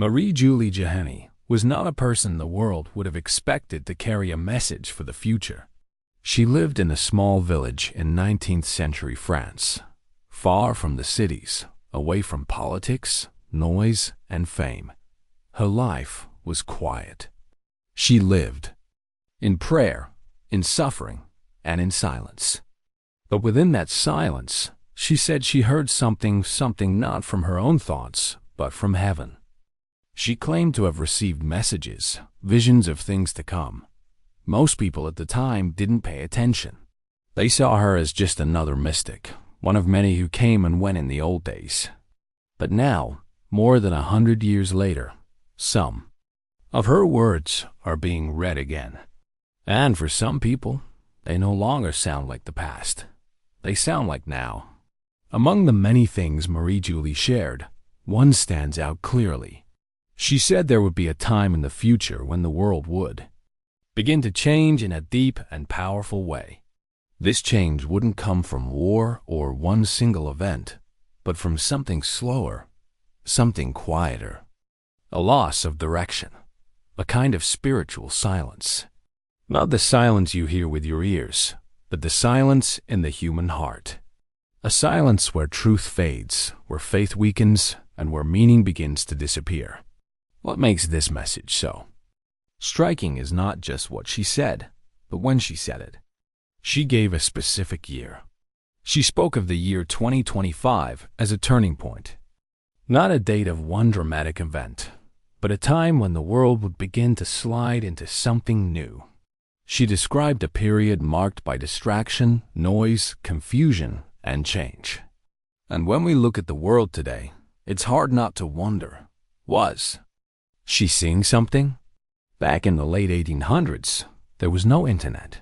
Marie-Julie Jahenny was not a person the world would have expected to carry a message for the future. She lived in a small village in 19th century France, far from the cities, away from politics, noise, and fame. Her life was quiet. She lived in prayer, in suffering, and in silence. But within that silence, she said she heard something not from her own thoughts, but from heaven. She claimed to have received messages, visions of things to come. Most people at the time didn't pay attention. They saw her as just another mystic, one of many who came and went in the old days. But now, more than 100 years later, some of her words are being read again. And for some people, they no longer sound like the past. They sound like now. Among the many things Marie-Julie shared, one stands out clearly. She said there would be a time in the future when the world would begin to change in a deep and powerful way. This change wouldn't come from war or one single event, but from something slower, something quieter. A loss of direction, a kind of spiritual silence. Not the silence you hear with your ears, but the silence in the human heart. A silence where truth fades, where faith weakens, and where meaning begins to disappear. What makes this message so striking is not just what she said, but when she said it. She gave a specific year. She spoke of the year 2025 as a turning point. Not a date of one dramatic event, but a time when the world would begin to slide into something new. She described a period marked by distraction, noise, confusion, and change. And when we look at the world today, it's hard not to wonder, was she seeing something? Back in the late 1800s, there was no internet.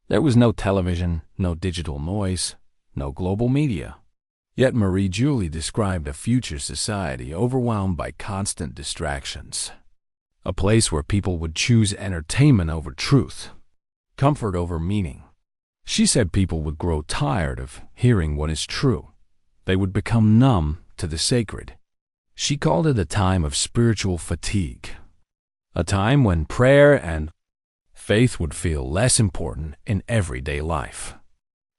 There was no television, no digital noise, no global media. Yet Marie-Julie described a future society overwhelmed by constant distractions. A place where people would choose entertainment over truth, comfort over meaning. She said people would grow tired of hearing what is true. They would become numb to the sacred. She called it a time of spiritual fatigue, a time when prayer and faith would feel less important in everyday life.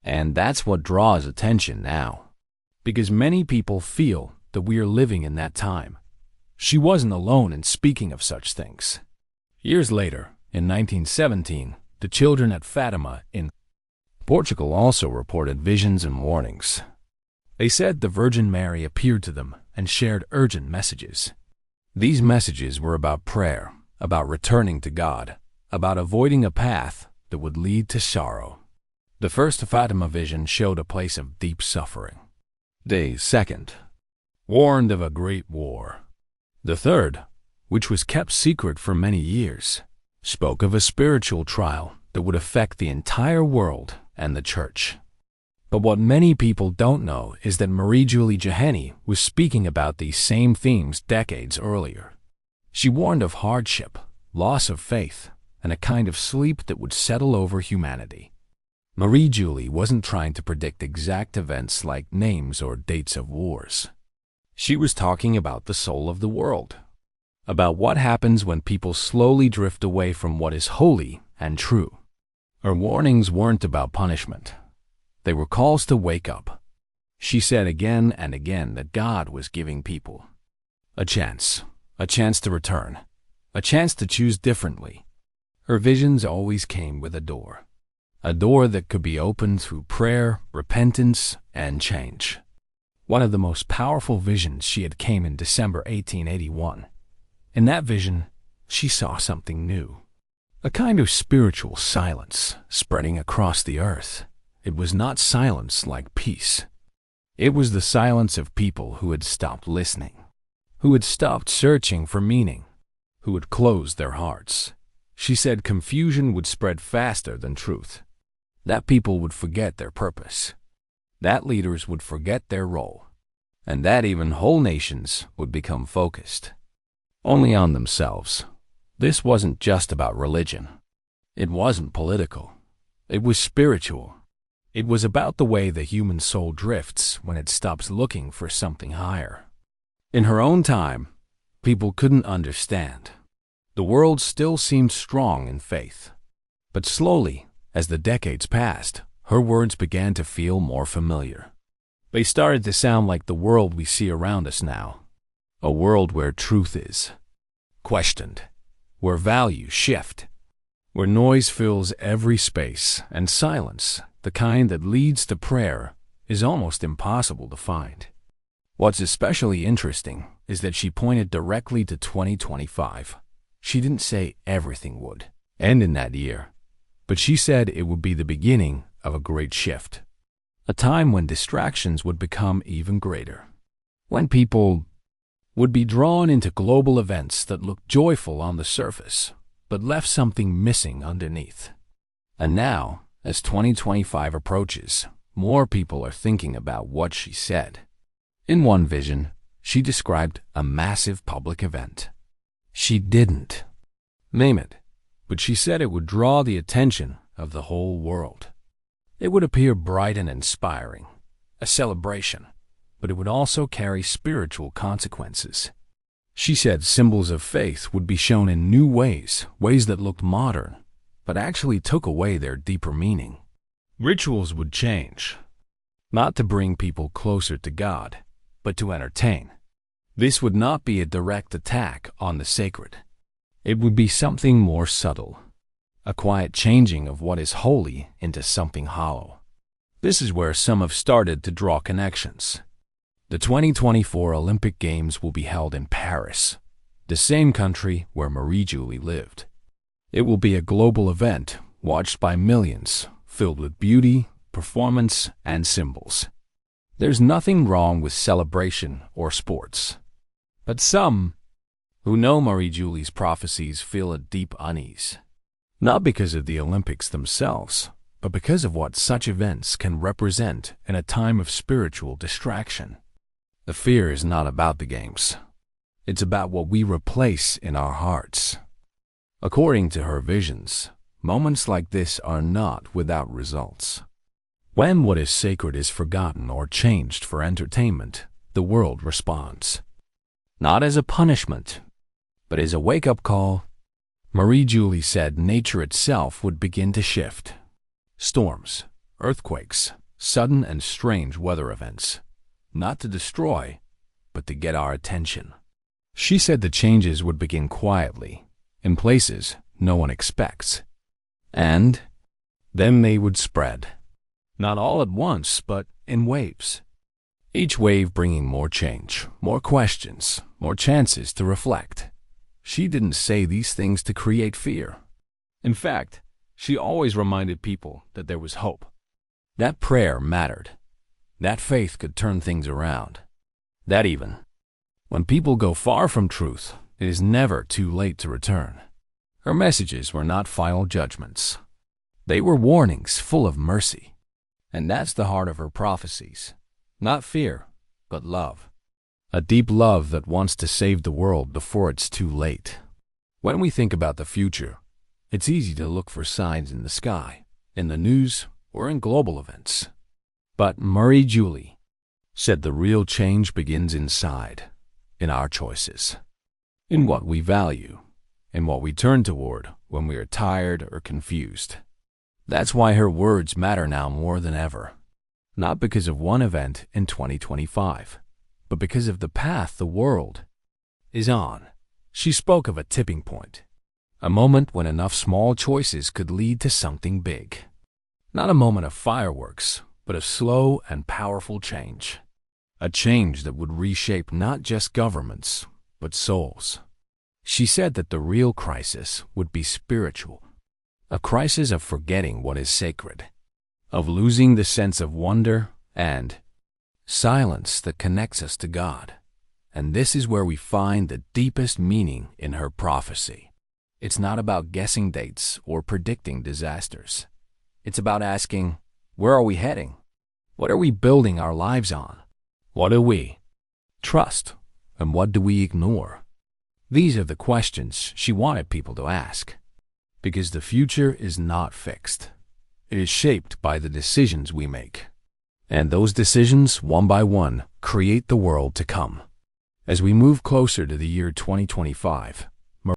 And that's what draws attention now, because many people feel that we are living in that time. She wasn't alone in speaking of such things. Years later, in 1917, the children at Fatima in Portugal also reported visions and warnings. They said the Virgin Mary appeared to them and shared urgent messages. These messages were about prayer, about returning to God, about avoiding a path that would lead to sorrow. The first Fatima vision showed a place of deep suffering. The second warned of a great war. The third, which was kept secret for many years, spoke of a spiritual trial that would affect the entire world and the church. But what many people don't know is that Marie-Julie Jahenny was speaking about these same themes decades earlier. She warned of hardship, loss of faith, and a kind of sleep that would settle over humanity. Marie-Julie wasn't trying to predict exact events like names or dates of wars. She was talking about the soul of the world, about what happens when people slowly drift away from what is holy and true. Her warnings weren't about punishment. They were calls to wake up. She said again and again that God was giving people a chance to return, a chance to choose differently. Her visions always came with a door that could be opened through prayer, repentance, and change. One of the most powerful visions she had came in December 1881. In that vision, she saw something new, a kind of spiritual silence spreading across the earth. It was not silence like peace. It was the silence of people who had stopped listening, who had stopped searching for meaning, who had closed their hearts. She said confusion would spread faster than truth, that people would forget their purpose, that leaders would forget their role, and that even whole nations would become focused only on themselves. This wasn't just about religion. It wasn't political. It was spiritual. It was about the way the human soul drifts when it stops looking for something higher. In her own time, People couldn't understand. The world still seemed strong in faith. But slowly, as the decades passed, her words began to feel more familiar. They started to sound like the world we see around us now. A world where truth is questioned, where values shift, where noise fills every space, and silence, the kind that leads to prayer, is almost impossible to find. What's especially interesting is that she pointed directly to 2025. She didn't say everything would end in that year, but she said it would be the beginning of a great shift, a time when distractions would become even greater, when people would be drawn into global events that looked joyful on the surface, but left something missing underneath. And now, as 2025 approaches, more people are thinking about what she said. In one vision, she described a massive public event. She didn't name it, but she said it would draw the attention of the whole world. It would appear bright and inspiring, a celebration, but it would also carry spiritual consequences. She said symbols of faith would be shown in new ways, ways that looked modern, but actually took away their deeper meaning. Rituals would change, not to bring people closer to God, but to entertain. This would not be a direct attack on the sacred. It would be something more subtle, a quiet changing of what is holy into something hollow. This is where some have started to draw connections. The 2024 Olympic Games will be held in Paris, the same country where Marie-Julie lived. It will be a global event watched by millions, filled with beauty, performance, and symbols. There's nothing wrong with celebration or sports. But some who know Marie-Julie's prophecies feel a deep unease, not because of the Olympics themselves, but because of what such events can represent in a time of spiritual distraction. The fear is not about the games. It's about what we replace in our hearts. According to her visions, moments like this are not without results. When what is sacred is forgotten or changed for entertainment, the world responds. Not as a punishment, but as a wake-up call. Marie-Julie said nature itself would begin to shift. Storms, earthquakes, sudden and strange weather events, not to destroy, but to get our attention. She said the changes would begin quietly, in places no one expects. And then they would spread. Not all at once, but in waves. Each wave bringing more change, more questions, more chances to reflect. She didn't say these things to create fear. In fact, she always reminded people that there was hope. That prayer mattered. That faith could turn things around. That even when people go far from truth, it is never too late to return. Her messages were not final judgments. They were warnings full of mercy. And that's the heart of her prophecies. Not fear, but love. A deep love that wants to save the world before it's too late. When we think about the future, it's easy to look for signs in the sky, in the news, or in global events. But Marie-Julie said the real change begins inside, in our choices, in what we value, in what we turn toward when we are tired or confused. That's why her words matter now more than ever. Not because of one event in 2025, but because of the path the world is on. She spoke of a tipping point, a moment when enough small choices could lead to something big. Not a moment of fireworks, but a slow and powerful change. A change that would reshape not just governments, but souls. She said that the real crisis would be spiritual. A crisis of forgetting what is sacred, of losing the sense of wonder and silence that connects us to God. And this is where we find the deepest meaning in her prophecy. It's not about guessing dates or predicting disasters. It's about asking, where are we heading? What are we building our lives on? What do we trust? And what do we ignore? These are the questions she wanted people to ask. Because the future is not fixed. It is shaped by the decisions we make. And those decisions, one by one, create the world to come. As we move closer to the year 2025,